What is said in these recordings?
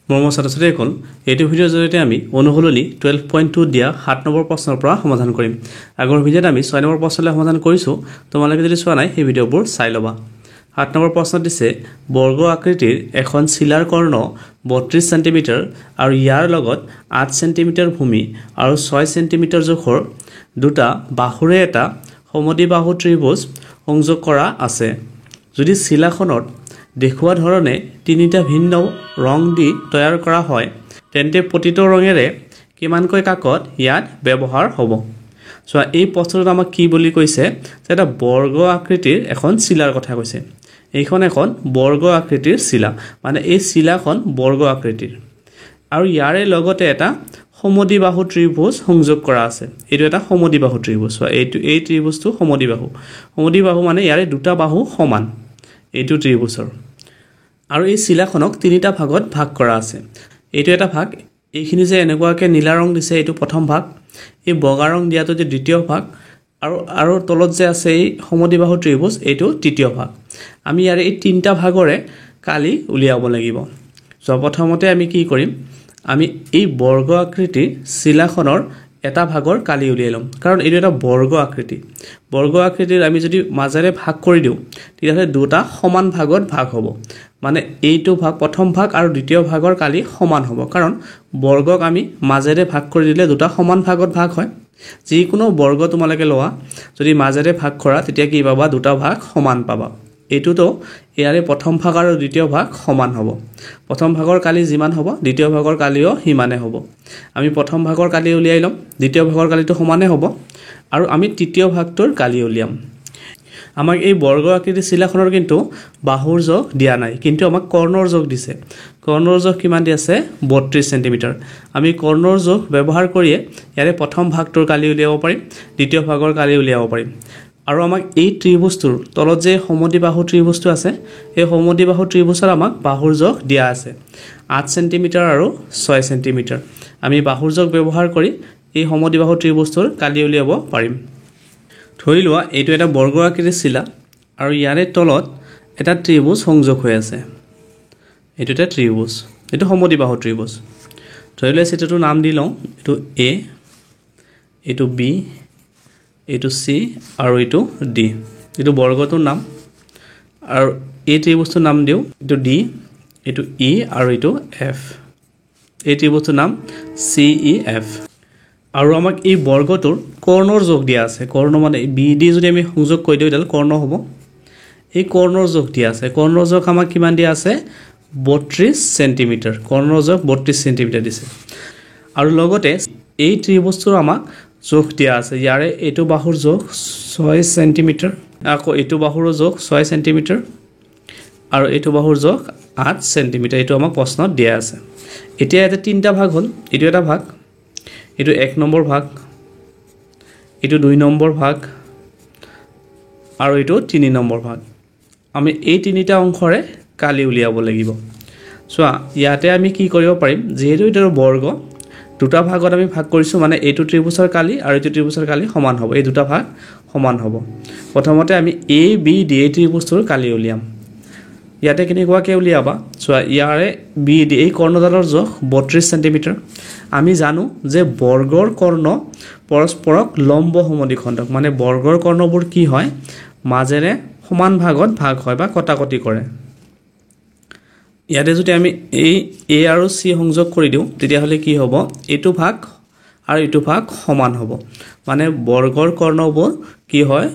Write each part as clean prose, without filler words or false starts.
মৰমৰ ছাত্ৰ-ছাত্ৰীসকল এইটো ভিডিঅ'ৰ জৰিয়তে আমি অনুশীলনী 12.2 দিয়া 7 নম্বৰ প্ৰশ্নৰ পৰা সমাধান কৰিম। আগৰ ভিডিঅ'ত আমি 6 নম্বৰ প্ৰশ্নলৈ সমাধান কৰিছো। তোমালোকে যদি চোৱা নাই সেই ভিডিঅ'বোৰ চাই ল'বা। 7 নম্বৰ প্ৰশ্ন দিছে বৰ্গ আকৃতিৰ এখন শিলাৰ কৰ্ণ 32 সেন্টিমিটাৰ আৰু ইয়াৰ লগত 8 সেন্টিমিটাৰ ভূমি আৰু 6 সেন্টিমিটাৰ জোখৰ দুটা বাহুৰে এটা সমদ্বিবাহু ত্ৰিভুজ সংযোগ কৰা আছে। যদি শিলাখনত দেখুওৱা ধৰণে তিনিটা ভিন্ন ৰং দি তৈয়াৰ কৰা হয় তেন্তে প্ৰতিটো ৰঙেৰে কিমানকৈ কাকত ইয়াত ব্যৱহাৰ হ'ব। সো এই প্ৰশ্নটো আমাক কি বুলি কৈছে যে এটা বৰ্গ আকৃতিৰ এখন শিলাৰ কথা কৈছে। এইখন এখন বৰ্গ আকৃতিৰ শিলা, মানে এই শিলাখন বৰ্গ আকৃতিৰ আৰু ইয়াৰে লগতে এটা সমদ্বিবাহু ত্ৰিভুজ সংযোগ কৰা আছে। এইটো এটা সমদ্বিবাহু ত্ৰিভুজ। এই ত্ৰিভুজটো সমদ্বিবাহু মানে ইয়াৰে দুটা বাহু সমান এইটো ত্ৰিভুজৰ। আৰু এই শিলাখনক তিনিটা ভাগত ভাগ কৰা আছে। এইটো এটা ভাগ, এইখিনি যে এনেকুৱাকৈ নীলা ৰং দিছে এইটো প্ৰথম ভাগ, এই বগা ৰং দিয়াটো যে দ্বিতীয় ভাগ, আৰু তলত যে আছে এই সমদ্বিবাহু ত্ৰিভুজ এইটো তৃতীয় ভাগ। আমি ইয়াৰে এই তিনিটা ভাগৰে কালি উলিয়াব লাগিব। প্ৰথমতে আমি কি কৰিম, আমি এই বৰ্গ আকৃতিৰ শিলাখনৰ এটা ভাগৰ কালি উলিয়াই ল'ম, কাৰণ এইটো এটা বৰ্গ আকৃতি। বৰ্গ আকৃতিৰ আমি যদি মাজেৰে ভাগ কৰি দিওঁ তেতিয়াহ'লে দুটা সমান ভাগত ভাগ হ'ব। মানে এইটো ভাগ প্ৰথম ভাগ আৰু দ্বিতীয় ভাগৰ কালি সমান হ'ব, কাৰণ বৰ্গক আমি মাজেৰে ভাগ কৰি দিলে দুটা সমান ভাগত ভাগ হয়। যিকোনো বৰ্গ তোমালোকে লোৱা, যদি মাজেৰে ভাগ কৰা তেতিয়া কি পাবা, দুটা ভাগ সমান পাবা। এইটোতো ইয়াৰে প্ৰথম ভাগ আৰু দ্বিতীয় ভাগ সমান হ'ব। প্ৰথম ভাগৰ কালি যিমান হ'ব দ্বিতীয় ভাগৰ কালিও সিমানে হ'ব। আমি প্ৰথম ভাগৰ কালি উলিয়াই ল'ম, দ্বিতীয় ভাগৰ কালিটো সমানে হ'ব, আৰু আমি তৃতীয় ভাগটোৰ কালি উলিয়াম। আমাক এই বৰ্গ আকৃতিৰ শিলাখনৰ কিন্তু বাহুৰ জোখ দিয়া নাই, কিন্তু আমাক কৰ্ণৰ জোখ দিছে। কৰ্ণৰ জোখ কিমান দি আছে, 32 সেন্টিমিটাৰ। আমি কৰ্ণৰ জোখ ব্যৱহাৰ কৰিয়ে ইয়াৰে প্ৰথম ভাগটোৰ কালি উলিয়াব পাৰিম, দ্বিতীয় ভাগৰ কালি উলিয়াব পাৰিম। আৰু আমাক এই ত্ৰিভুজটোৰ তলত যে সমদ্বিবাহু ত্ৰিভুজটো আছে, এই সমদ্বিবাহু ত্ৰিভুজৰ আমাক বাহুৰ জোখ দিয়া আছে 8 সেন্টিমিটাৰ আৰু 6 সেন্টিমিটাৰ। আমি বাহুৰ জোখ ব্যৱহাৰ কৰি এই সমদ্বিবাহু ত্ৰিভুজটোৰ কালি উলিয়াব পাৰিম। ধৰি লোৱা এইটো এটা বৰ্গ আকৃতিৰ শিলা আৰু ইয়াৰে তলত এটা ত্ৰিভুজ সংযোগ হৈ আছে। এইটো এটা ত্ৰিভুজ, এইটো সমদ্বিবাহু ত্ৰিভুজ। ধৰি লোৱা চিত্ৰটোৰ নাম দি লওঁ, এইটো এ, এইটো বি, এইটো চি আৰু এইটো ডি। এইটো বৰ্গটোৰ নাম, আৰু এই ত্ৰিভুজটোৰ নাম দিওঁ এইটো ডি, এইটো ই আৰু এইটো এফ। এই ত্ৰিভুজটোৰ নাম চি ই এফ। আৰু আমাক এই বৰ্গটোৰ কৰ্ণৰ জোখ দিয়া আছে। কৰ্ণ মানে বি ডি যদি আমি সংযোগ কৰি দিওঁ তেতিয়াহ'লে কৰ্ণ হ'ব। এই কৰ্ণৰ জোখ দিয়া আছে। কৰ্ণৰ জোখ আমাক কিমান দিয়া আছে, 32 সেন্টিমিটাৰ। কৰ্ণৰ জোখ 32 সেন্টিমিটাৰ দিছে। আৰু লগতে এই ত্ৰিভুজটোৰ আমাক জোখ দিয়া আছে। ইয়াৰে এইটো বাহুৰ জোখ 6 সেন্টিমিটাৰ, আকৌ এইটো বাহুৰ জোখ 6 সেন্টিমিটাৰ, আৰু এইটো বাহুৰ জোখ 8 সেন্টিমিটাৰ। এইটো আমাক প্ৰশ্নত দিয়া আছে। এতিয়া ইয়াতে তিনিটা ভাগ হ'ল, এইটো এটা ভাগ, এইটো 1 নম্বৰ ভাগ, এইটো 2 নম্বৰ ভাগ, আৰু এইটো 3 নম্বৰ ভাগ। আমি এই তিনিটা অংশৰে কালি উলিয়াব লাগিব। চোৱা ইয়াতে আমি কি কৰিব পাৰিম, যিহেতু এইটো বৰ্গ, দুটা ভাগত আমি ভাগ কৰিছোঁ, মানে এইটো ত্ৰিভুজৰ কালি আৰু এইটো ত্ৰিভুজৰ কালি সমান হ'ব। এই দুটা ভাগ সমান হ'ব। প্ৰথমতে আমি এ বি ডি এই ত্ৰিভুজটোৰ কালি উলিয়াম। ইয়াতে কেনেকুৱাকৈ উলিয়াবা, চোৱা ইয়াৰে বি ডি এই কৰ্ণডালৰ জোখ 32 সেন্টিমিটাৰ। আমি জানো যে বৰ্গৰ কৰ্ণ পৰস্পৰক লম্ব সমদ্বিখণ্ডক, মানে বৰ্গৰ কৰ্ণবোৰ কি হয়, মাজেৰে সমান ভাগত ভাগ হয় বা কটাকটি কৰে। ইয়াতে যদি আমি এই এ আৰু চি সংযোগ কৰি দিওঁ তেতিয়াহ'লে কি হ'ব, এইটো ভাগ আৰু এইটো ভাগ সমান হ'ব। মানে বৰ্গৰ কৰ্ণবোৰ কি হয়,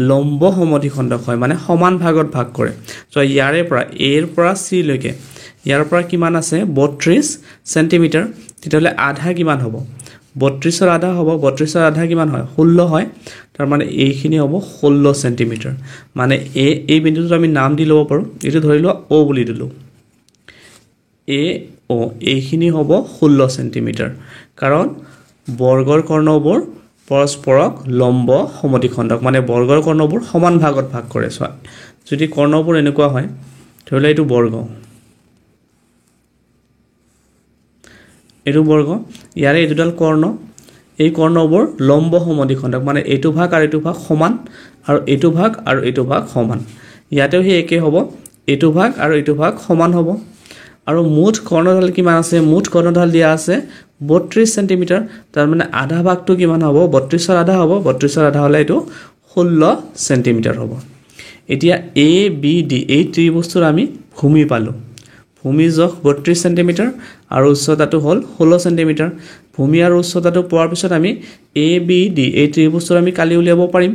লম্ব সমদ্বিখণ্ডক হয়, মানে সমান ভাগত ভাগ কৰে। চ' ইয়াৰে পৰা এৰ পৰা চি লৈকে ইয়াৰ পৰা কিমান আছে, 32 সেন্টিমিটাৰ। তেতিয়াহ'লে আধা কিমান হ'ব, 32ৰ আধা হ'ব। 32ৰ আধা কিমান হয়, 16 হয়। তাৰমানে এইখিনি হ'ব 16 সেন্টিমিটাৰ। মানে এই বিন্দুটোত আমি নাম দি ল'ব পাৰোঁ, এইটো ধৰি লোৱা অ' বুলি দিলোঁ, এ অ', এইখিনি হ'ব 16 সেন্টিমিটাৰ। কাৰণ বৰ্গৰ কৰ্ণবোৰ পৰস্পৰক লম্ব সমদ্বিখণ্ডক, মানে বৰ্গৰ কৰ্ণবোৰ সমান ভাগত ভাগ কৰে। চোৱা যদি কৰ্ণবোৰ এনেকুৱা হয়, ধৰি লোৱা এইটো বৰ্গ, এইটো বৰ্গ, ইয়াৰে এই দুডাল কৰ্ণ, এই কৰ্ণবোৰ লম্ব সমদ্বিখণ্ডক, মানে এইটো ভাগ আৰু এইটো ভাগ সমান, আৰু এইটো ভাগ আৰু এইটো ভাগ সমান। ইয়াতেও সেই একে হ'ব, এইটো ভাগ আৰু এইটো ভাগ সমান হ'ব। আৰু মুঠ কৰ্ণধাল কিমান আছে মুঠ কৰ্ণধাল দিয়া আছে 32 সেন্টিমিটাৰ তাৰ মানে আধা ভাগটো কিমান হ'ব 32 ৰ আধা হ'ব 32 ৰ আধা হলে এটো 16 সেন্টিমিটাৰ হ'ব এতিয়া এ বি ডি এই ত্ৰিভুজটোৰ আমি ভূমি পালো ভূমি জখ 32 সেন্টিমিটাৰ আৰু উচ্চতাটো হল 16 সেন্টিমিটাৰ ভূমি আৰু উচ্চতাটো পোৱাৰ পিছত আমি এ বি ডি এই ত্ৰিভুজটোৰ আমি কালি উলিয়াব পাৰিম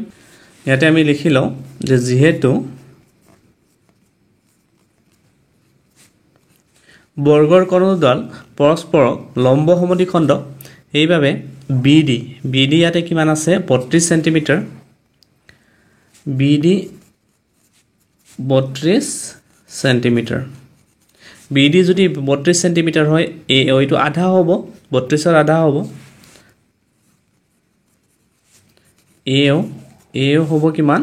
ইয়াতে আমি লিখি লওঁ যে যেহেতু বৰ্গৰ কৰ্ণদাল পৰস্পৰক লম্ব সমদ্বিখণ্ড এইভাবে বিডি ইয়াতে কিমান আছে 32 সেন্টিমিটাৰ বিডি 32 সেন্টিমিটাৰ বিডি যদি 32 সেন্টিমিটাৰ হয় এ এইটো আধা হ'ব 32 ৰ আধা হ'ব এও হ'ব কিমান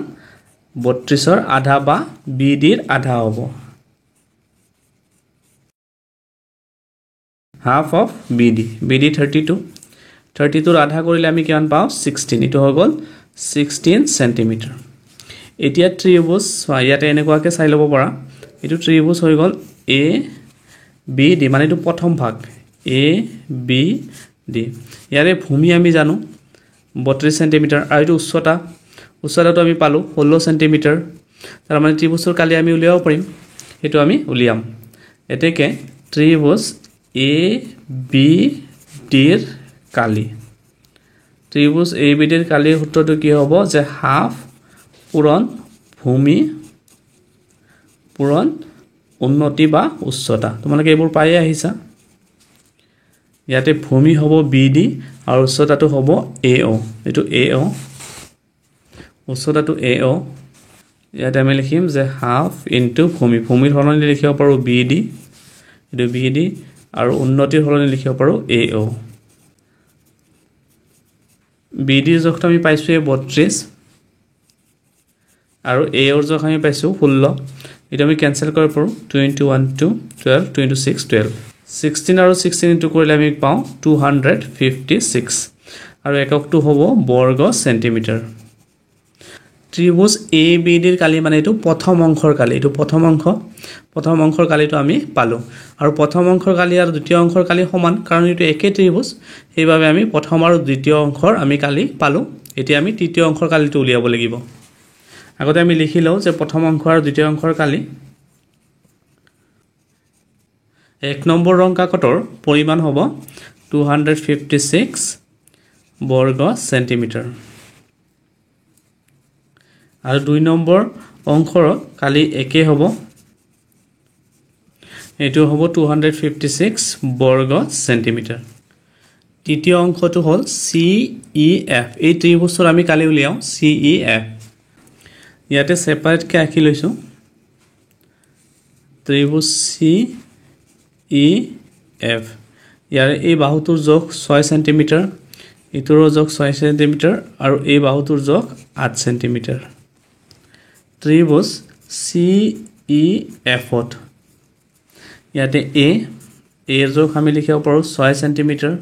32 ৰ আধা বা বিডিৰ আধা হ'ব half of BD 32 ৰ আধা কৰিলে আমি কিমান পাও 16 ইটো হৈ গল 16 সেন্টিমিটাৰ এতিয়া ত্ৰিভুজ ইয়াতে এনেকুৱাকে চাই লব পৰা এটো ত্ৰিভুজ হৈ গল এ বি ডি মানে এটো প্ৰথম ভাগ এ বি ডি ইয়াৰে ভূমি আমি জানো 32 সেন্টিমিটাৰ আৰু এটো উচ্চতাটো আমি পালো 16 সেন্টিমিটাৰ তাৰ মানে ত্ৰিভুজৰ কালি আমি উলিয়াব পাৰিম এটো আমি উলিয়াম এতেকে ত্ৰিভুজ এ বি ডিৰ কালি ত্ৰিভুজ এ বি ডিৰ কালিৰ সূত্ৰটো কি হ'ব যে হাফ পূৰণ ভূমি পূৰণ উন্নতি বা উচ্চতা তোমালোকে এইবোৰ পাই আহিছা ইয়াতে ভূমি হ'ব বি ডি আৰু উচ্চতাটো হ'ব এ ও এটো এ ও উচ্চতাটো এ ও ইয়াতে আমি লিখিম যে হাফ ইনটু ভূমিৰ সলনি লিখিব পাৰো বি ডি এটো বি ডি আৰু উন্নতিৰ সলনি লিখিব পাৰো এ ও বিডি জখটো আমি পাইছো 32 আৰু এ ওৰ জখ আমি পাইছো 16 এটা আমি ক্যান্সেল কৰিব পাৰো 2 * 1 2 12 2 * 6 12 16 আৰু 16 ইনটু কৰিলে আমি পাও 256 আৰু এককটো হ'ব বৰ্গ সেন্টিমিটাৰ ত্ৰিভুজ এ বি ডিৰ কালি মানে এটো প্ৰথম অংশৰ কালি এটো প্ৰথম অংশৰ কালিটো আমি পালো আৰু প্ৰথম অংশৰ কালি আৰু দ্বিতীয় অংশৰ কালি সমান কাৰণ এটো একে ত্ৰিভুজ সেইভাবে আমি প্ৰথম আৰু দ্বিতীয় অংশৰ আমি কালি পালো এতিয়া আমি তৃতীয় অংশৰ কালিটো উলিয়াব লাগিব আগতে আমি লিখি লও যে প্ৰথম অংশ আৰু দ্বিতীয় অংশৰ কালি এক নম্বৰ ৰং কাকতৰ পৰিমাণ হ'ব 256 বৰ্গ সেন্টিমিটাৰ আৰু 2 নম্বৰ অংশৰ কালি একে হ'ব এটো হ'ব 256 বৰ্গ সেন্টিমিটাৰ তৃতীয় অংশটো হ'ল CEF এই ত্ৰিভুজৰ আমি কালি উলিয়াও CEF ইয়াতে সেপাৰেট কে আঁকি লৈছো ত্ৰিভুজ CEF ইয়াৰ এই বাহুটোৰ জখ 6 সেন্টিমিটাৰ ইটোৰ জখ 6 সেন্টিমিটাৰ আৰু এই বাহুটোৰ জখ 8 সেন্টিমিটাৰ ত্ৰিভুজ CEF ত ইয়াতে এৰ জখ আমি লিখিব পাৰো 6 সেন্টিমিটাৰ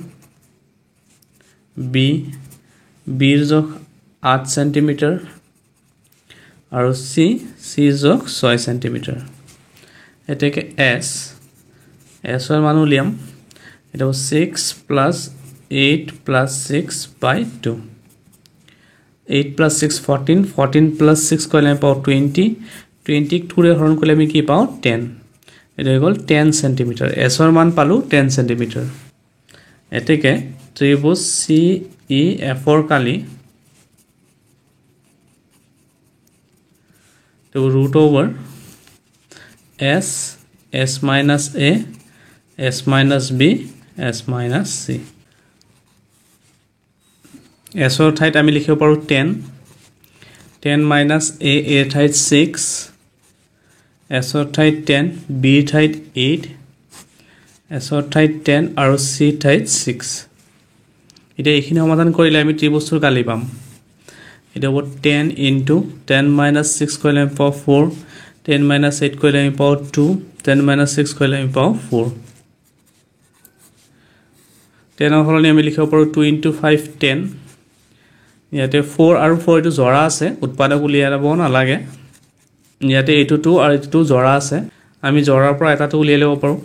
বিৰ জখ 8 সেন্টিমিটাৰ আৰু সি জখ 6 সেন্টিমিটাৰ এতেকে এছ এৰ মান উলিয়াম এটা 6 + 8 + 6 / 2 8 + 6 14 14 + 6 কৰিলে পাও 20 20 ক 2 ৰে হৰণ কৰিলে আমি কি পাও 10 এটা হৈ গল 10 সেন্টিমিটাৰ এছৰ মান পালো 10 সেন্টিমিটাৰ এতেকে ত্ৰিভুজ CEF ৰ কালি তো √over s s - a s - b s - c s ৰ ঠাইত আমি লিখিব পাৰো 10 10 - a এৰ ঠাইত 6 s ৰ ঠাইত 10 b ৰ ঠাইত 8 s ৰ ঠাইত 10 আৰু c ঠাইত 6 এটা এইখিনি সমাধান কৰিলে আমি ত্ৰিভুজৰ কালি পাম এটা হ'ব 10 * 10 - 6 কৰিলে আমি পাও 4 10 - 8 কৰিলে আমি পাও 2 10 - 6 কৰিলে আমি পাও 4 10 ৰ সলনি আমি লিখিব পাৰো 2 * 5 10 ইয়াতে 4 আৰু 4 এটো জৰা আছে উৎপাদক উলিয়াব নালাগে ইয়াতে এইটো 2 আৰু এইটো 2 জৰা আছে আমি জৰাৰ পৰা এটাটো উলিয়াই লব পাৰো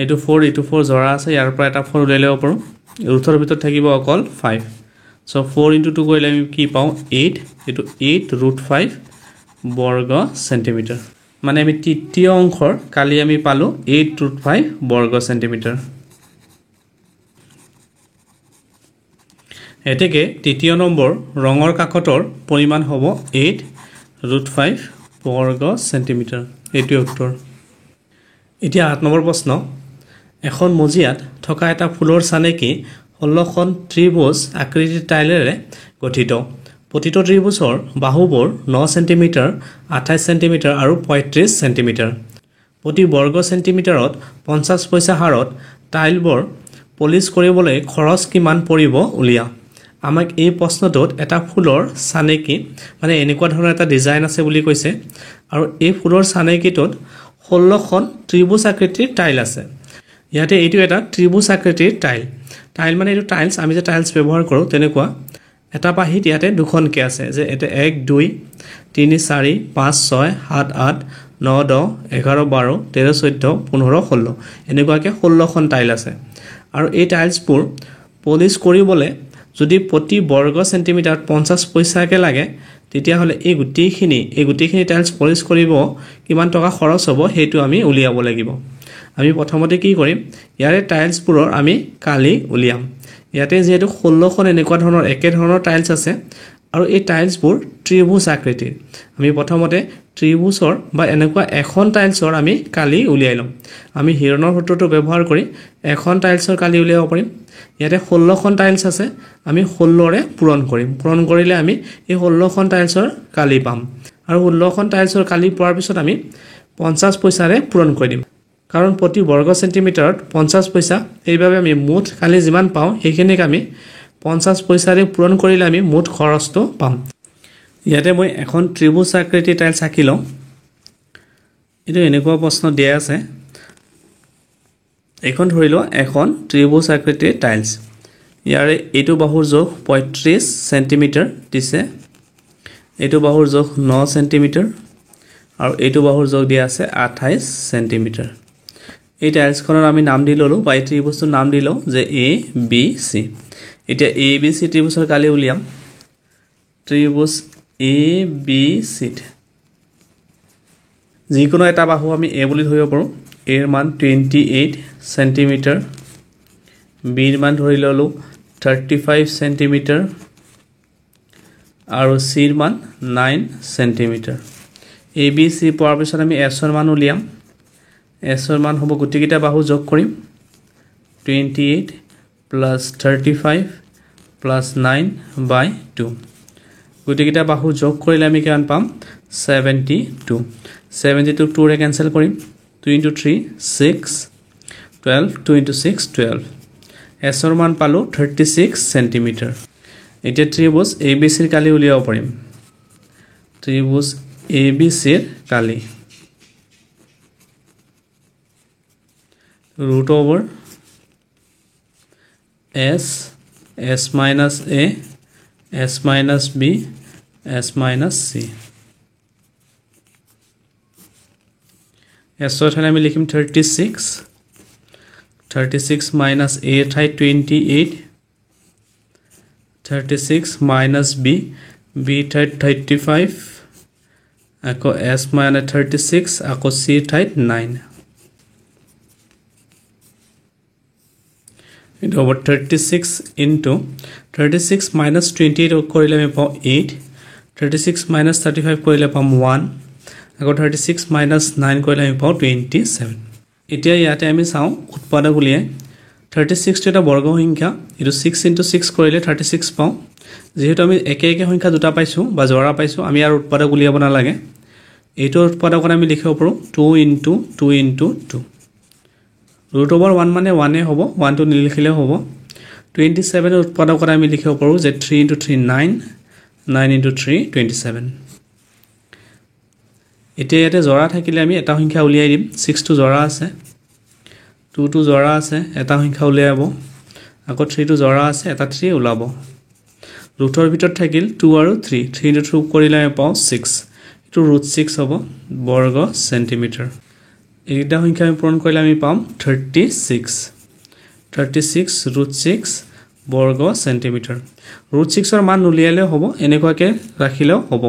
এইটো 4 এইটো 4 জৰা আছে ইয়াৰ পৰা এটা 4 উলাই ল'ব পাৰো ৰুটৰ ভিতৰত থাকিব অকল 5 সো 4 * 2 কৰিলে আমি কি পাও 8 এটো 8√5 বৰ্গ সেন্টিমিটাৰ মানে আমি তৃতীয় অংকৰ কালি আমি পালো 8√5 বৰ্গ সেন্টিমিটাৰ এতেকে তৃতীয় নম্বৰ ৰঙৰ কাকতৰ পৰিমাণ হ'ব 8√5 বৰ্গ সেন্টিমিটাৰ এটো উত্তৰ এতিয়া 8 নম্বৰ প্ৰশ্ন এখন মজিয়াত থকা এটা ফুলৰ চানেকি 16খন ত্ৰিভুজ আকৃতিৰ টাইলেৰে গঠিত প্ৰতিটো ত্ৰিভুজৰ বাহুবোৰ 9 সেন্টিমিটাৰ 28 সেন্টিমিটাৰ আৰু 35 সেন্টিমিটাৰ প্ৰতি বৰ্গ সেন্টিমিটাৰত 50 পইচা হাৰত টাইলবোৰ পলিশ কৰিবলৈ খৰচ কিমান পৰিব উলিয়া আমাক এই প্ৰশ্নটোত এটা ফুলৰ চানেকি মানে এনেকুৱা ধৰণৰ এটা ডিজাইন আছে বুলি কৈছে আৰু এই ফুলৰ চানেকিটোত 16খন ত্ৰিভুজ আকৃতিৰ টাইল আছে ইয়াতে এইটো এটা ত্ৰিভুজ আকৃতিৰ টাইল মানে এইটো টাইলছ আমি যে টাইলছ ব্যৱহাৰ কৰো তেনেকুৱা এটা পাহিত ইয়াতে দুখনকে আছে যে এটা 1 2 3 4 5 6 7 8 9 10 11 12 13 14 15 16 এনেকুৱাকে 16খন টাইল আছে আৰু এই টাইলছবোৰ পলিশ কৰিবলৈ যদি প্ৰতি বৰ্গ সেন্টিমিটাৰত 50 পইচাকে লাগে তেতিয়া হলে এই গুটিখিনি টাইলছ পলিশ কৰিব কিমান টকা খৰচ হ'ব হেতু আমি উলিয়াব লাগিব আমি প্ৰথমতে কি কৰিম ইয়াৰে টাইলছবোৰৰ আমি কালি উলিয়াম ইয়াতে যেহেতু 16খন এনেকুৱা ধৰণৰ একে ধৰণৰ টাইলছ আছে আৰু এই টাইলছবোৰ ত্ৰিভুজ আকৃতিৰ আমি প্ৰথমতে ত্ৰিভুজৰ বা এনেকুৱা এখন টাইলছৰ আমি কালি উলিয়াই লম আমি হিৰণৰ সূত্ৰটো ব্যৱহাৰ কৰি এখন টাইলছৰ কালি উলিয়াব পাৰিম ইয়াতে 16খন টাইলছ আছে আমি 16 ৰে পূৰণ কৰিলে আমি এই 16খন টাইলছৰ কালি পাম আৰু 16খন টাইলছৰ কালি পোৱাৰ পিছত আমি 50 পইচাৰে পূৰণ কৰি দিম কাৰণ প্ৰতি বৰ্গ সেন্টিমিটাৰত 50 পইচা এইভাবে আমি মুঠ কালি যিমান পাও সেইখিনিক আমি 50 পইচাৰে পূৰণ কৰিলে আমি মুঠ খৰচটো পাম ইয়াতে মই এখন ত্ৰিভুজ আকৃতিৰ টাইলছ আঁকিলো এটো এনেকুৱা প্ৰশ্ন দিয়া আছে এখন ধৰিলো এখন ত্ৰিভুজ আকৃতিৰ টাইলছ ইয়াৰে এইটো বাহুৰ জোখ 35 সেন্টিমিটাৰ দিছে এইটো বাহুৰ জোখ 9 সেন্টিমিটাৰ আৰু এইটো বাহুৰ জোখ দিয়া আছে 28 সেন্টিমিটাৰ এই টাইলছখনৰ আমি নাম দি ললো বা এই ত্ৰিভুজৰ নাম দিলো যে A B C এতিয়া A B C ত্ৰিভুজৰ কালি উলিয়াম ত্ৰিভুজ A B C যিকোনো এটা বাহু আমি A বুলি ধৰিব পাৰো A ৰ মান 28 সেন্টিমিটাৰ B ৰ মান ধৰি ললো 35 সেন্টিমিটাৰ আৰু C ৰ মান 9 সেন্টিমিটাৰ A B C পোৱাৰ পিছত আমি S ৰ মান উলিয়াম S ৰ মান হ'ব গুটিকিটা বাহু যোগ কৰিম 28 plus 35 plus 9/2 গুটিকিটা বাহু যোগ কৰিলে আমি কিমান পাম 72 2 ৰে ক্যান্সেল কৰিম 2 into 3 6 12 2 into 6 12 S ৰ মান পালো 36 সেন্টিমিটাৰ এতিয়া ত্ৰিভুজ ABC ৰ কালি উলিয়াব পাৰিম ত্ৰিভুজ ABC ৰ কালি root over S minus A S minus B S minus C S ৰ ঠাইত আমি লিখিম 36 minus A ঠাইত 28 36 minus B ঠাইত 35 আকৌ S minus 36 আকৌ C ঠাইত 9 it over 36 into 36 minus 28 কৰিলে আমি পাও 8 36 minus 35 কৰিলে পাম 1 আকৌ 36 minus 9 কৰিলে আমি পাও 27 এতিয়া ইয়াতে আমি চাও উৎপাদক উলিয়াই 36 টো এটা বৰ্গ সংখ্যা এটো 6 into 6 কৰিলে 36 পাও যেহেতু আমি একে সংখ্যা দুটা পাইছো বা জোৰা পাইছো আমি আৰু উৎপাদক উলিয়াব না লাগে এইটো উৎপাদকত আমি লিখিব পাৰো 2 into 2 into 2 root over 1 মানে 1 এ হ'ব 1 টো নিলিখিলে হ'ব 27 এর উৎপাদকত আমি লিখিব পাৰো যে 3 into 3 9 9 into 3 27 এতিয়া ইয়াতে জৰা থাকিলে আমি এটা সংখ্যা উলিয়াই দিম 6 টো জৰা আছে 2 টো জৰা আছে এটা সংখ্যা উলিয়াব আকৌ 3 টো জৰা আছে এটা 3 উলাব ৰুটৰ ভিতৰত থাকিল 2 আৰু 3 3 into 2 কৰিলে আমি পাও 6 এটো √6 হ'ব বৰ্গ সেন্টিমিটাৰ এইটা সংখ্যা আমি পূৰণ কৰিলে আমি পাম 36√6 বৰ্গ সেন্টিমিটাৰ √6 ৰ মান উলিয়ালে হ'ব এনেকুৱাকে ৰাখিলেও হ'ব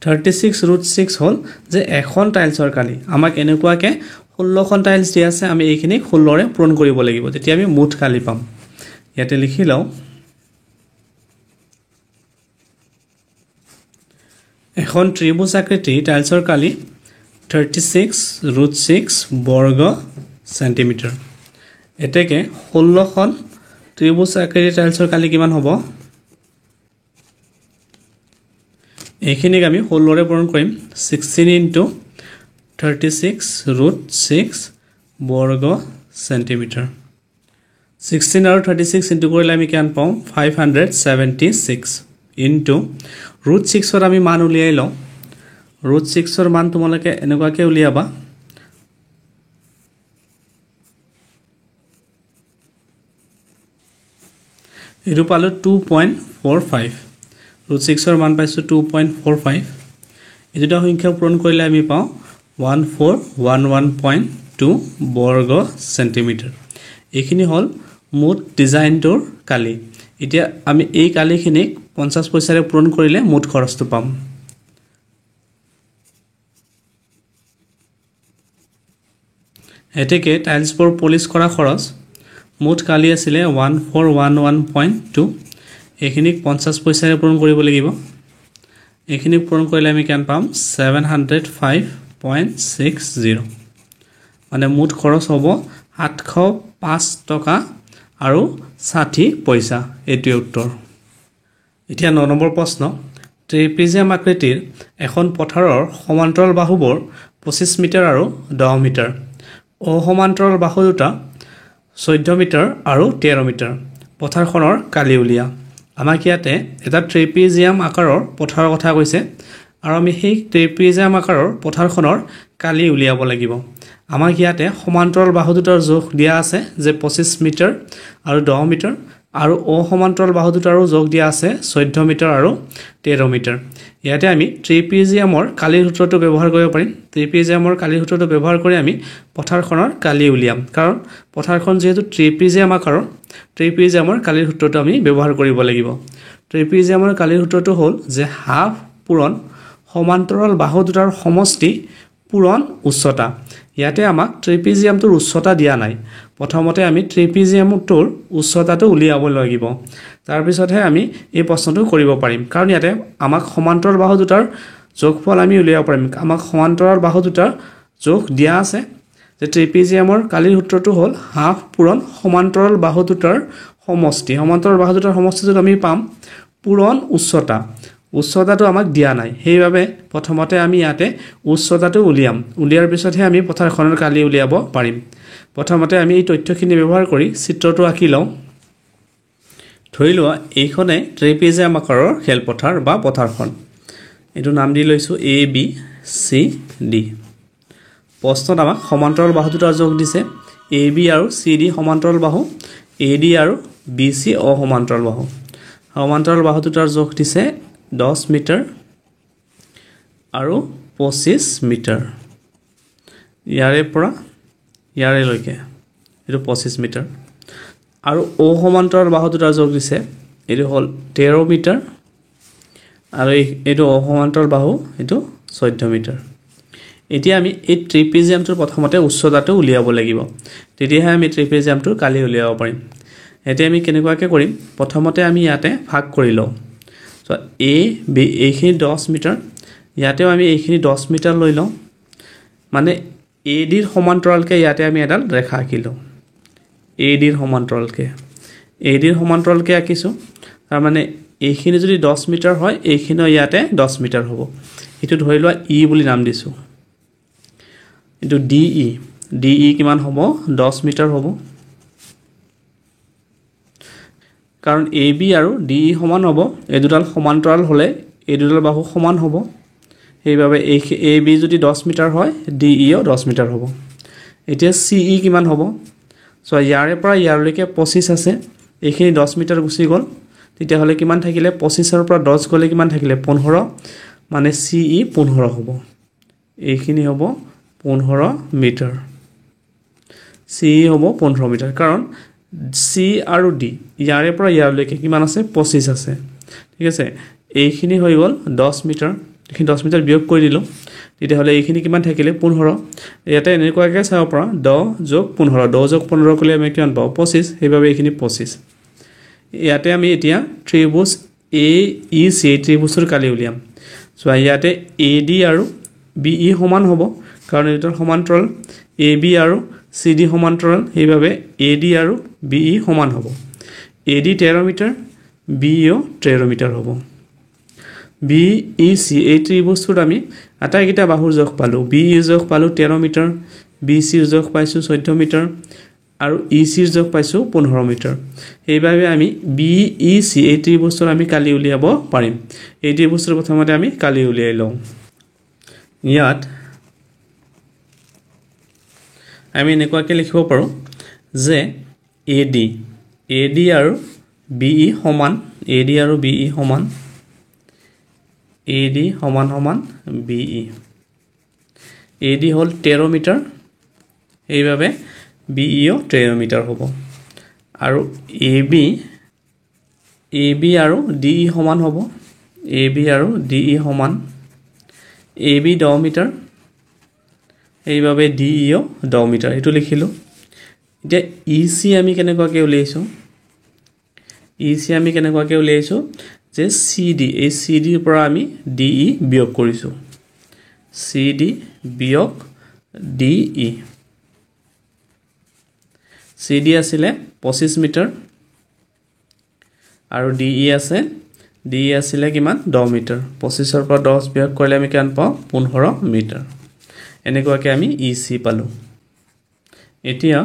36√6 হল যে এখন টাইলছৰ কালি আমাক এনেকুৱাকে 16খন টাইলছ দিয়া আছে আমি এইখিনি 16 ৰে পূৰণ কৰিব লাগিব তেতিয়া আমি মুঠ কালি পাম ইয়াতে লিখি লও এখন ত্ৰিভুজ আকৃতি টাইলছৰ কালি 36√6 বৰ্গ সেন্টিমিটাৰ এতেকে 16খন ত্ৰিভুজ আকৃতি টাইলছৰ কালি কিমান হ'ব এইখিনিক আমি 16 ৰে পূৰণ কৰিম 16 * 36√6 বৰ্গ সেন্টিমিটাৰ 16 আৰু 36 ইনটু কৰিলে আমি কিমান পাম 576 ইনটু √6 ৰ আমি মান উলিয়াই লওঁ √6 ৰ মান তোমালকে এনেকুৱাকে উলিয়াবা এটো পালো 2.45 √6 ৰ মান পাইছো 2.45 এটোটা সংখ্যা পূৰণ কৰিলে আমি পাও 1411.2 বৰ্গ সেন্টিমিটাৰ এইখিনি হল মুঠ ডিজাইনটোৰ কালি এতিয়া আমি এই কালিখিনিক 50 পইচাৰে পূৰণ কৰিলে মুঠ খৰচটো পাম এতেকে টাইলছবোৰ পলিশ কৰা খৰচ মুঠ কালি আছিল 1411.2 এইখিনিক 50 পইচাৰে পূৰণ কৰিব লাগিব এইখিনিক পূৰণ কৰিলে আমি কিমান পাম 705.60 মানে মুঠ খৰচ হ'ব 705 টকা আৰু 60 পইচা এটোই উত্তৰ এতিয়া 9 নম্বৰ প্ৰশ্ন ট্ৰেপিজিয়াম আকৃতিৰ এখন পথাৰৰ সমান্তৰাল বাহুবোৰ 25 মিটাৰ আৰু 10 মিটাৰ অসমান্তৰাল বাহু দুটা 14 মিটাৰ আৰু 13 মিটাৰ পথাৰখনৰ কালি উলিয়া আমাক ইয়াতে এটা ট্ৰেপিজিয়াম আকাৰৰ পথাৰৰ কথা কৈছে আৰু আমি সেই ট্ৰেপিজিয়াম আকাৰৰ পথাৰখনৰ কালি উলিয়াব লাগিব আমাক ইয়াতে সমান্তৰাল বাহু দুটাৰ জোখ দিয়া আছে যে 25 মিটাৰ আৰু 10 মিটাৰ আৰু অসমান্তৰাল বাহু দুটাৰো জোখ দিয়া আছে 14 মিটাৰ আৰু 13 মিটাৰ ইয়াতে আমি ট্ৰেপিজিয়ামৰ কালিৰ সূত্ৰটো ব্যৱহাৰ কৰিব পাৰিম ট্ৰেপিজিয়ামৰ কালিৰ সূত্ৰটো ব্যৱহাৰ কৰি আমি পথাৰখনৰ কালি উলিয়াম কাৰণ পথাৰখন যেহেতু ট্ৰেপিজিয়াম আকাৰৰ ট্ৰেপিজিয়ামৰ কালিৰ সূত্ৰটো আমি ব্যৱহাৰ কৰিব লাগিব ট্ৰেপিজিয়ামৰ কালিৰ সূত্ৰটো হ'ল যে হাফ পূৰণ সমান্তৰাল বাহু দুটাৰ সমষ্টি পূৰণ উচ্চতা ইয়াতে আমাক ট্ৰেপিজিয়ামটোৰ উচ্চতা দিয়া নাই প্ৰথমতে আমি ট্ৰেপিজিয়ামটোৰ উচ্চতাটো উলিয়াব লাগিব তাৰ পিছতহে আমি এই প্ৰশ্নটো কৰিব পাৰিম কাৰণ ইয়াতে আমাক সমান্তৰাল বাহু দুটাৰ যোগফল আমি উলিয়াব পাৰিম আমাক সমান্তৰাল বাহু দুটাৰ যোগ দিয়া আছে যে ট্ৰেপিজিয়ামৰ কালিৰ সূত্ৰটো হ'ল হাফ পূৰণ সমান্তৰাল বাহু দুটাৰ সমষ্টি সমান্তৰাল বাহু দুটাৰ সমষ্টিটো আমি পাম পূৰণ উচ্চতাটো আমাক দিয়া নাই সেইভাবে প্ৰথমতে আমি ইয়াতে উচ্চতাটো উলিয়াৰ পিছতহে আমি পথাৰখনৰ কালি উলিয়াব পাৰিম প্ৰথমতে আমি এই তথ্যখিনি ব্যৱহাৰ কৰি চিত্ৰটো আঁকি লওঁ ধৰি লোৱা এইখনে ট্ৰেপিজিয়াম আকাৰৰ খেলপথাৰ বা পথাৰখন এটো নাম দি লৈছো A B C D প্ৰশ্নত আমাক সমান্তৰাল বাহু দুটাৰ যোগ দিছে A B আৰু C D সমান্তৰাল বাহু A D আৰু B C অসমান্তৰাল বাহু সমান্তৰাল বাহু দুটাৰ যোগ দিছে 10 মিটাৰ আৰু 25 মিটাৰ ইয়াৰে পৰা ইয়াৰে লৈকে এটো 25 মিটাৰ আৰু অসমান্তৰাল বাহু দুটাৰ যোগ দিছে এটো হল 13 মিটাৰ আৰু এটো অসমান্তৰাল বাহু এটো 14 মিটাৰ এতিয়া আমি এই ট্ৰেপিজিয়ামটোৰ প্ৰথমতে উচ্চতাটো উলিয়াব লাগিব তেতিয়াহে আমি ট্ৰেপিজিয়ামটোৰ কালি উলিয়াব পাৰিম এতিয়া আমি কেনেকুৱাকে কৰিম প্ৰথমতে আমি ইয়াতে ভাগ কৰি লওঁ সো A B এইখিনি 10 মিটাৰ ইয়াতেও আমি এইখিনি 10 মিটাৰ লৈ লওঁ মানে AD ৰ সমান্তৰালকে ইয়াতে আমি এডাল ৰেখা আঁকিলো AD ৰ সমান্তৰালকে আঁকিছো তাৰ মানে এইখিনি যদি 10 মিটাৰ হয় এইখিনি ইয়াতে 10 মিটাৰ হ'ব এটো ধৰি লোৱা E বুলি নাম দিছো এটো DE কিমান হ'ব 10 মিটাৰ হ'ব কাৰণ AB আৰু DE সমান হ'ব এই দুটাল সমান্তৰাল হলে এই দুটাল বাহু সমান হ'ব এইভাবে AB যদি 10 মিটাৰ হয় DE ও 10 মিটাৰ হ'ব এতিয়া CE কিমান হ'ব সো ইয়াৰে পৰা ইয়াৰলৈকে 25 আছে এইখিনি 10 মিটাৰ গুছি গল তেতিয়া হলে কিমান থাকিলে 25 ৰ পৰা 10 গলে কিমান থাকিলে 15 মানে CE 15 হ'ব এইখিনি হ'ব 15 মিটাৰ CE হ'ব 15 মিটাৰ কাৰণ C আৰু D ইয়াৰে পৰা ইয়ালৈকে কিমান আছে 25 আছে ঠিক আছে এইখিনি হৈ গল 10 মিটাৰ এইখিনি 10 মিটাৰ বিয়োগ কৰি দিলো তেতিয়া হলে এইখিনি কিমান থাকিলে 15 ইয়াতে এনেকুৱাকৈ চাব পৰা 10 + 15 10 + 15 কলে আমি কিমান পাও 25 সেইভাবে এইখিনি 25 ইয়াতে আমি এতিয়া ত্ৰিভুজ AEC ত্ৰিভুজৰ কালি উলিয়াম সো ইয়াতে AD আৰু BE সমান হ'ব কাৰণ এটাৰ সমান্তৰাল AB আৰু CD সমান্তৰাল সেইভাবে AD আৰু BE সমান হ'ব AD 13 মিটাৰ BE 13 মিটাৰ হ'ব BEC এই ত্ৰিভুজটোত আমি আটাইকেইটা বাহুৰ জোখ পালো BE জোখ পালো 13 মিটাৰ BC জোখ পাইছো 14 মিটাৰ আৰু EC জোখ পাইছো 15 মিটাৰ এইভাবে আমি BEC এই ত্ৰিভুজটোৰ আমি কালি উলিয়াব পাৰিম এই ত্ৰিভুজটোৰ প্ৰথমতে আমি কালি উলিয়াই লওঁ ইয়াত আমি এনেকুৱাকৈ লিখিব পাৰো যে AD আৰু BE সমান AD আৰু BE সমান AD সমান সমান BE AD হল 13 মিটাৰ এইভাবে BE 13 মিটাৰ হ'ব আৰু AB আৰু DE সমান হ'ব AB আৰু DE সমান AB 10 মিটাৰ এইভাবে DE 10 মিটাৰ এটো লিখিলো এতিয়া EC আমি কেনেকুৱাকৈ উলিয়াইছো EC আমি কেনেকুৱাকৈ উলিয়াইছো যে CD এই CD ৰ পৰা আমি DE বিয়োগ কৰিছো CD বিয়োগ DE CD আছিলে 25 মিটাৰ আৰু DE আছিলে কিমান 10 মিটাৰ 25 ৰ পৰা 10 বিয়োগ কৰিলে আমি কিমান পাও 15 মিটাৰ এনেকুৱাকৈ আমি EC পালো এতিয়া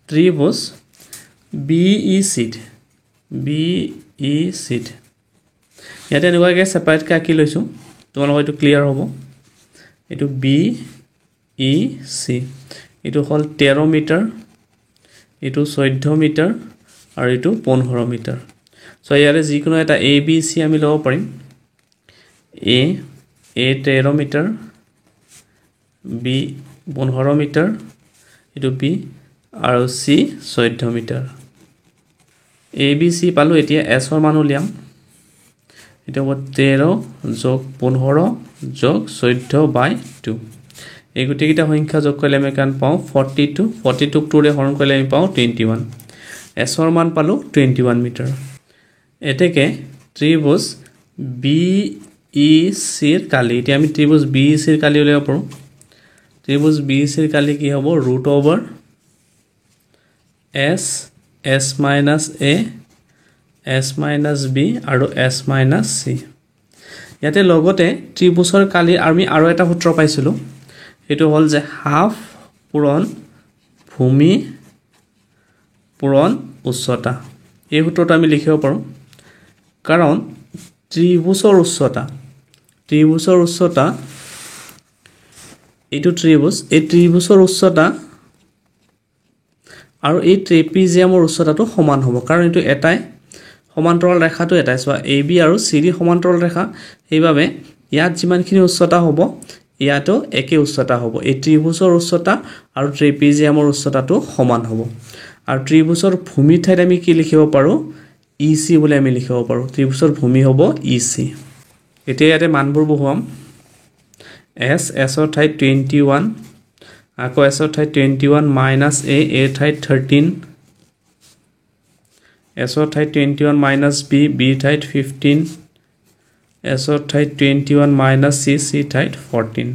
ত্ৰিভুজ BEC ইয়াতে এনেকুৱাকৈ সেপাৰেট কাকি লৈছো তোমালোকৰ এটো ক্লিয়াৰ হ'ব এটো BEC এটো হল 13 মিটাৰ এটো 14 মিটাৰ আৰু এটো 15 মিটাৰ সো ইয়াৰে যিকোনো এটা ABC আমি লব পাৰিম A 13 মিটাৰ B 15 মিটাৰ এটো B আৰু C 14 মিটাৰ ABC পালো এতিয়া S ৰ মান উলিয়াম এটা হ'ব 13 + 15 + 14/2 এই গুটিকেইটা সংখ্যা যোগ কৰিলে আমি কান পাও 42 42 ক 2 ৰে হৰণ কৰিলে আমি পাও 21 S ৰ মান পালো 21 মিটাৰ এতেকে ত্ৰিভুজ BEC ৰ কালি এতিয়া আমি ত্ৰিভুজ BEC ৰ কালি উলিয়াব পাৰো ত্ৰিভুজ BEC ৰ কালি কি হ'ব √/s s - a s - b আৰু s - c ইয়াতে লগতে ত্ৰিভুজৰ কালি আমি আৰু এটা সূত্ৰ পাইছিলো এটো হল যে হাফ পূৰণ ভূমি পূৰণ উচ্চতা এই সূত্ৰটো আমি লিখিব পাৰো কাৰণ ত্ৰিভুজৰ উচ্চতা এইটো ত্ৰিভুজ এই ত্ৰিভুজৰ উচ্চতা আৰু এই ট্ৰেপিজিয়ামৰ উচ্চতাটো সমান হ'ব কাৰণ এটো এটাই সমান্তৰাল ৰেখাটো এটাই সোৱা AB আৰু CD সমান্তৰাল ৰেখা সেইভাবে ইয়াত যিমানখিনি উচ্চতা হ'ব ইয়াতো একে উচ্চতা হ'ব এই ত্ৰিভুজৰ উচ্চতা আৰু ট্ৰেপিজিয়ামৰ উচ্চতাটো সমান হ'ব আৰু ত্ৰিভুজৰ ভূমি ঠাইত আমি কি লিখিব পাৰো EC বুলি আমি লিখিব পাৰো ত্ৰিভুজৰ ভূমি হ'ব EC এতিয়া ইয়াতে মানবোৰ বহুৱাম S ৰ ঠাইত 21 আকৌ S ৰ ঠাইত 21 - a ৰ ঠাইত 13 S ৰ ঠাইত 21 - b ৰ ঠাইত 15 S ৰ ঠাইত 21 - c ৰ ঠাইত 14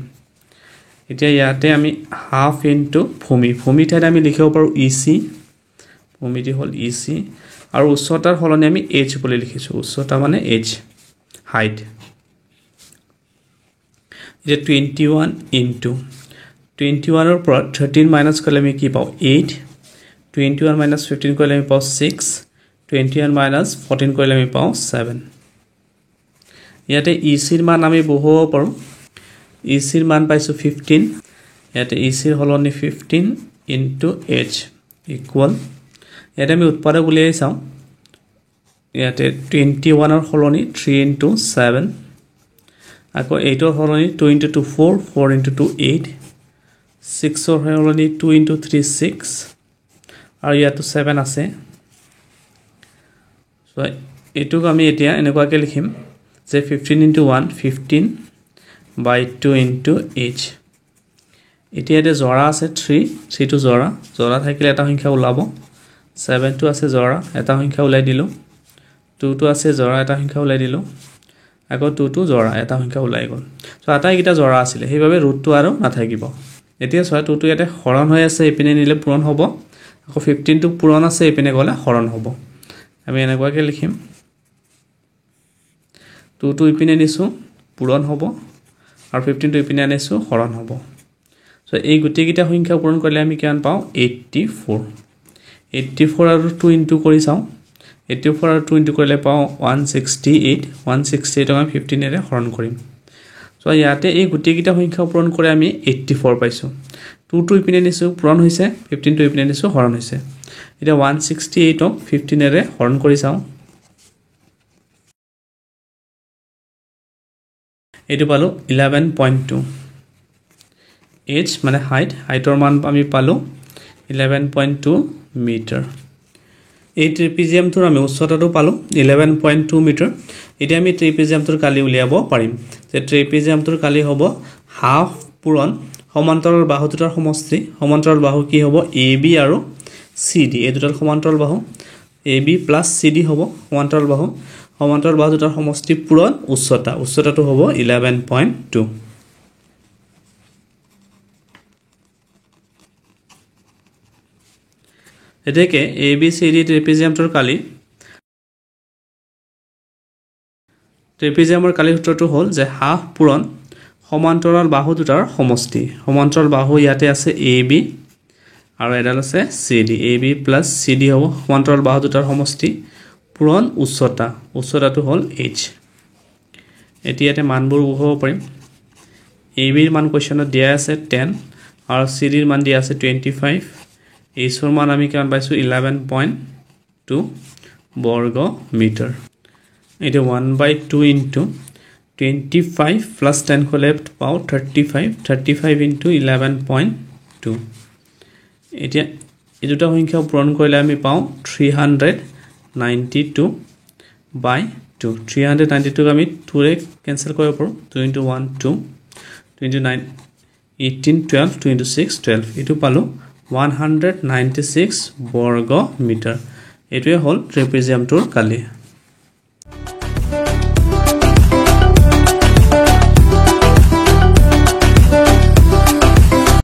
এতিয়া ইয়াতে আমি হাফ ইনটু ভূমি ঠাইত আমি লিখিব পাৰো EC ভূমিটি হল EC আৰু উচ্চতাৰ হলনি আমি h বুলি লিখিছো উচ্চতা মানে h হাইট যে 21 ইনটু 21 ৰ পৰা 13 মাইনাস কৰিলে আমি কি পাও 8 21 - 15 কৰিলে আমি পাও 6 21 - 14 কৰিলে আমি পাও 7 ইয়াতে EC ৰ মান আমি বহুৱাব পাৰো EC ৰ মান পাইছো 15 ইয়াতে EC ৰ হলনি 15 ইনটু h ইকুয়াল ইয়াতে আমি উৎপাদক উলিয়াই চাও ইয়াতে 21 ৰ হলনি 3 ইনটু 7 আকৌ 8 ৰ হলনি 2 into 2 4 4 into 2 8 6 ৰ হলনি 2 into 3 6 আৰু ইয়াতো 7 আছে সো এটুক আমি এতিয়া এনেকুৱাকে লিখিম যে 15 into 1 15 by 2 into h এতিয়া এতে জৰা আছে 3 3 টো জৰা থাকিলে এটা সংখ্যা ওলাব 7 টো আছে জৰা এটা সংখ্যা ওলাই দিলো 2 টো আছে জৰা এটা সংখ্যা ওলাই দিলো আকৌ 2 টো জৰা এটা সংখ্যা ওলাই গল সো আটাইকিটা জৰা আছিল সেইভাবে ৰুটটো আৰু নাথাকিব এতিয়া সয় 2 টো ইয়াতে হৰণ হৈ আছে এপিনে নিলে পূৰণ হ'ব আকৌ 15 টো পূৰণ আছে এপিনে গলে হৰণ হ'ব আমি এনেকুৱাকে লিখিম 2 টো এপিনে নিছো পূৰণ হ'ব আৰু 15 টো এপিনে আনিছো হৰণ হ'ব সো এই গুটিকিটা সংখ্যা পূৰণ কৰিলে আমি কিমান পাও 84 84 আৰু 2 ইনটু কৰি চাও 84 আৰু 2 ইনটু কৰিলে পাও 168 168 আমি 15 এৰে হৰণ কৰিম সো ইয়াতে এই গুটিকিটা সংখ্যা পূৰণ কৰি আমি 84 পাইছো 2 টো ইপিনে নিছো পূৰণ হৈছে 15 টো ইপিনে নিছো হৰণ হৈছে এটা 168 ক 15 এৰে হৰণ কৰি চাও এটো পালো 11.2 h মানে হাইটৰ মান আমি পালো 11.2 মিটাৰ এই ট্ৰেপিজিয়ামটোৰ আমি উচ্চতাটো পালো 11.2 মিটাৰ এতিয়া আমি ট্ৰেপিজিয়ামটোৰ কালি উলিয়াব পাৰিম যে ট্ৰেপিজিয়ামটোৰ কালি হ'ব হাফ পূৰণ সমান্তৰাল বাহু দুটাৰ সমষ্টি সমান্তৰাল বাহু কি হ'ব AB আৰু CD এই দুটাৰ সমান্তৰাল বাহু AB + CD হ'ব সমান্তৰাল বাহু দুটাৰ সমষ্টি পূৰণ উচ্চতাটো হ'ব 11.2 এতেকে ABCD ট্ৰেপিজিয়ামটোৰ কালি ট্ৰেপিজিয়ামৰ কালি সূত্ৰটো হ'ল যে হাফ পূৰণ সমান্তৰাল বাহু দুটাৰ সমষ্টি সমান্তৰাল বাহু ইয়াতে আছে AB আৰু এডাল আছে CD AB + CD হ'ব সমান্তৰাল বাহু দুটাৰ সমষ্টি পূৰণ উচ্চতাটো হ'ল h এতিয়াতে মানবোৰ উঠাব পাৰিম AB ৰ মান কোৱেশ্চনত দিয়া আছে 10 আৰু CD ৰ মান দিয়া আছে 25 h ৰ মান আমি কিমান পাইছো 11.2 বৰ্গ মিটাৰ এটা 1/2 into 25 plus 10 को left पाओ 35 into 11.2 এতিয়া এই দুটা সংখ্যা পূৰণ কৰিলে আমি পাও 392 by 2 392 আমি 2 ৰে ক্যান্সেল কৰিব পাৰো 2 into 1 2 2 into 9 18 12 2 into 6 12 এটো পালো 196 বৰ্গ মিটাৰ এটোৱে হ'ল ট্ৰেপিজিয়ামটোৰ কালি